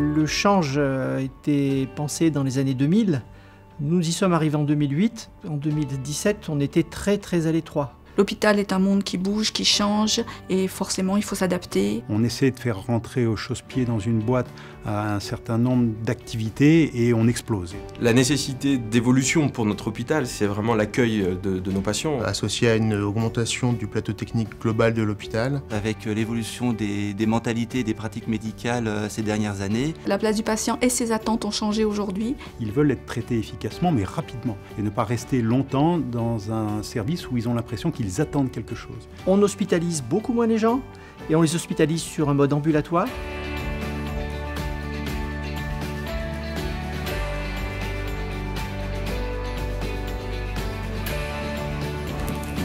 Le change a été pensé dans les années 2000. Nous y sommes arrivés en 2008. En 2017, on était très à l'étroit. L'hôpital est un monde qui bouge, qui change, et forcément il faut s'adapter. On essaie de faire rentrer au chausse-pied dans une boîte un certain nombre d'activités et on explose. La nécessité d'évolution pour notre hôpital, c'est vraiment l'accueil de nos patients. Associé à une augmentation du plateau technique global de l'hôpital. Avec l'évolution des mentalités, des pratiques médicales ces dernières années. La place du patient et ses attentes ont changé aujourd'hui. Ils veulent être traités efficacement mais rapidement et ne pas rester longtemps dans un service où ils ont l'impression qu'ils attendent quelque chose. On hospitalise beaucoup moins les gens et on les hospitalise sur un mode ambulatoire.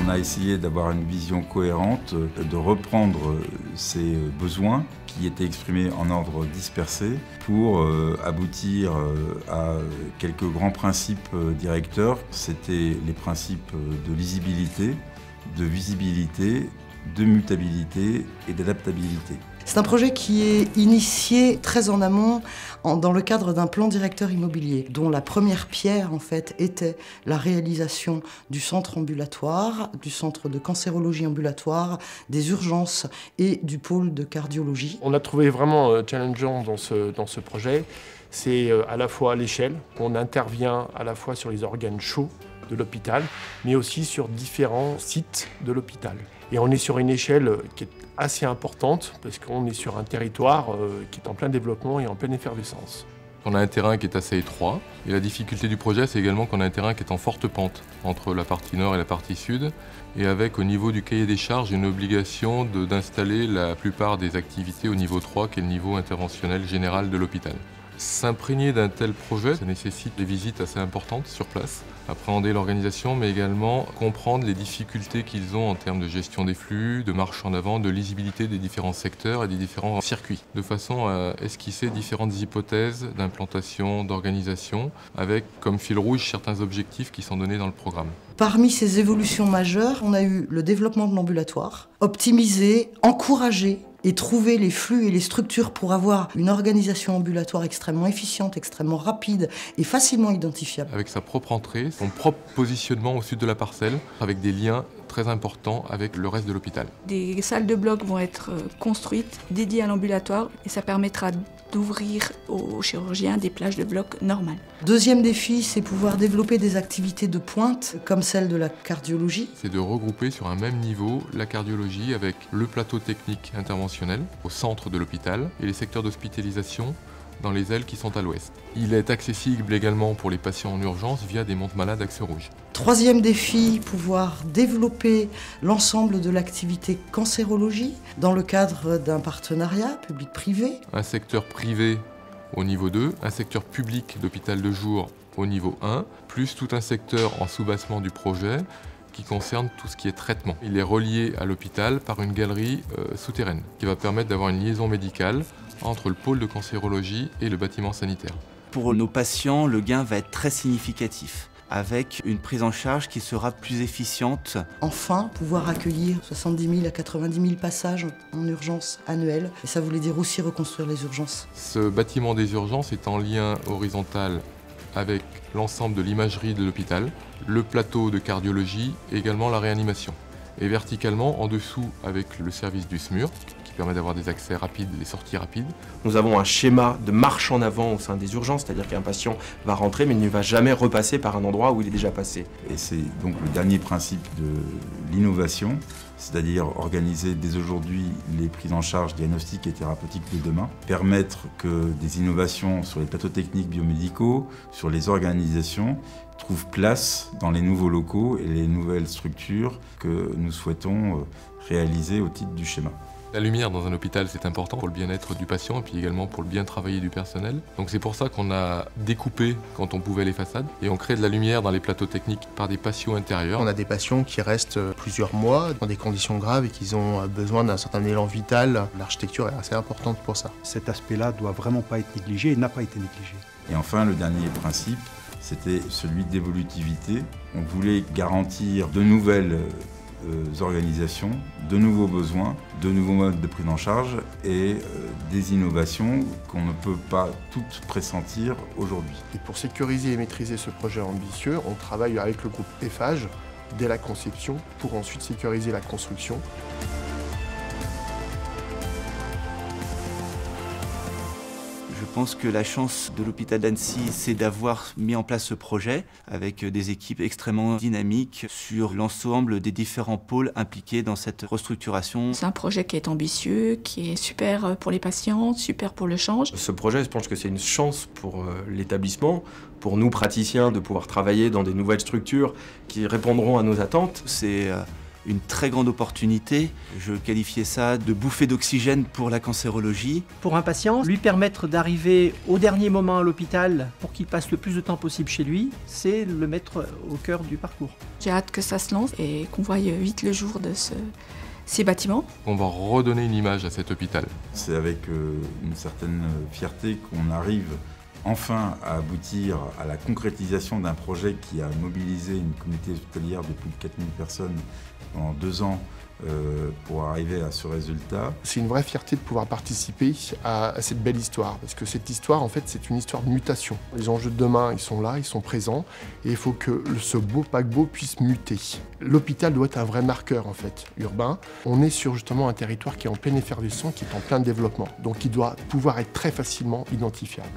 On a essayé d'avoir une vision cohérente, de reprendre ces besoins qui étaient exprimés en ordre dispersé pour aboutir à quelques grands principes directeurs. C'était les principes de lisibilité, de visibilité, de mutabilité et d'adaptabilité. C'est un projet qui est initié très en amont dans le cadre d'un plan directeur immobilier dont la première pierre en fait était la réalisation du centre ambulatoire, du centre de cancérologie ambulatoire, des urgences et du pôle de cardiologie. On a trouvé vraiment challengeant dans ce projet, c'est à la fois à l'échelle, on intervient à la fois sur les organes chauds de l'hôpital, mais aussi sur différents sites de l'hôpital. Et on est sur une échelle qui est assez importante, parce qu'on est sur un territoire qui est en plein développement et en pleine effervescence. On a un terrain qui est assez étroit, et la difficulté du projet, c'est également qu'on a un terrain qui est en forte pente entre la partie nord et la partie sud, et avec au niveau du cahier des charges une obligation d'installer la plupart des activités au niveau 3, qui est le niveau interventionnel général de l'hôpital. S'imprégner d'un tel projet, ça nécessite des visites assez importantes sur place, appréhender l'organisation, mais également comprendre les difficultés qu'ils ont en termes de gestion des flux, de marche en avant, de lisibilité des différents secteurs et des différents circuits, de façon à esquisser différentes hypothèses d'implantation, d'organisation, avec comme fil rouge certains objectifs qui sont donnés dans le programme. Parmi ces évolutions majeures, on a eu le développement de l'ambulatoire, optimiser, encourager et trouver les flux et les structures pour avoir une organisation ambulatoire extrêmement efficiente, extrêmement rapide et facilement identifiable. Avec sa propre entrée, son propre positionnement au sud de la parcelle, avec des liens très importants avec le reste de l'hôpital. Des salles de bloc vont être construites, dédiées à l'ambulatoire, et ça permettra d'ouvrir aux chirurgiens des plages de bloc normales. Deuxième défi, c'est pouvoir développer des activités de pointe, comme celle de la cardiologie. C'est de regrouper sur un même niveau la cardiologie avec le plateau technique interventionnel au centre de l'hôpital et les secteurs d'hospitalisation dans les ailes qui sont à l'ouest. Il est accessible également pour les patients en urgence via des montes malades Axe Rouge. Troisième défi, pouvoir développer l'ensemble de l'activité cancérologie dans le cadre d'un partenariat public-privé. Un secteur privé au niveau 2, un secteur public d'hôpital de jour au niveau 1, plus tout un secteur en sous-bassement du projet qui concerne tout ce qui est traitement. Il est relié à l'hôpital par une galerie souterraine qui va permettre d'avoir une liaison médicale entre le pôle de cancérologie et le bâtiment sanitaire. Pour nos patients, le gain va être très significatif, avec une prise en charge qui sera plus efficiente. Enfin, pouvoir accueillir 70 000 à 90 000 passages en urgence annuels. Et ça voulait dire aussi reconstruire les urgences. Ce bâtiment des urgences est en lien horizontal avec l'ensemble de l'imagerie de l'hôpital, le plateau de cardiologie et également la réanimation. Et verticalement, en dessous, avec le service du SMUR, qui permet d'avoir des accès rapides, des sorties rapides. Nous avons un schéma de marche en avant au sein des urgences, c'est-à-dire qu'un patient va rentrer mais il ne va jamais repasser par un endroit où il est déjà passé. Et c'est donc le dernier principe de l'innovation, c'est-à-dire organiser dès aujourd'hui les prises en charge diagnostiques et thérapeutiques de demain, permettre que des innovations sur les plateaux techniques biomédicaux, sur les organisations, trouvent place dans les nouveaux locaux et les nouvelles structures que nous souhaitons réaliser au titre du schéma. La lumière dans un hôpital, c'est important pour le bien-être du patient et puis également pour le bien travailler du personnel. Donc c'est pour ça qu'on a découpé quand on pouvait les façades et on crée de la lumière dans les plateaux techniques par des patios intérieurs. On a des patients qui restent plusieurs mois dans des conditions graves et qui ont besoin d'un certain élan vital. L'architecture est assez importante pour ça. Cet aspect-là ne doit vraiment pas être négligé et n'a pas été négligé. Et enfin, le dernier principe, c'était celui d'évolutivité. On voulait garantir de nouvelles organisations, de nouveaux besoins, de nouveaux modes de prise en charge et des innovations qu'on ne peut pas toutes pressentir aujourd'hui. Et pour sécuriser et maîtriser ce projet ambitieux, on travaille avec le groupe Eiffage dès la conception pour ensuite sécuriser la construction. Je pense que la chance de l'hôpital d'Annecy, c'est d'avoir mis en place ce projet avec des équipes extrêmement dynamiques sur l'ensemble des différents pôles impliqués dans cette restructuration. C'est un projet qui est ambitieux, qui est super pour les patients, super pour le change. Ce projet, je pense que c'est une chance pour l'établissement, pour nous praticiens, de pouvoir travailler dans des nouvelles structures qui répondront à nos attentes. C'est une très grande opportunité. Je qualifiais ça de bouffée d'oxygène pour la cancérologie. Pour un patient, lui permettre d'arriver au dernier moment à l'hôpital pour qu'il passe le plus de temps possible chez lui, c'est le mettre au cœur du parcours. J'ai hâte que ça se lance et qu'on voie vite le jour de ces bâtiments. On va redonner une image à cet hôpital. C'est avec une certaine fierté qu'on arrive enfin à aboutir à la concrétisation d'un projet qui a mobilisé une communauté hospitalière de plus de 4000 personnes pendant 2 ans pour arriver à ce résultat. C'est une vraie fierté de pouvoir participer à cette belle histoire, parce que cette histoire, en fait, c'est une histoire de mutation. Les enjeux de demain, ils sont là, ils sont présents, et il faut que ce beau paquebot puisse muter. L'hôpital doit être un vrai marqueur, en fait, urbain. On est sur justement un territoire qui est en pleine effervescence, qui est en plein développement, donc il doit pouvoir être très facilement identifiable.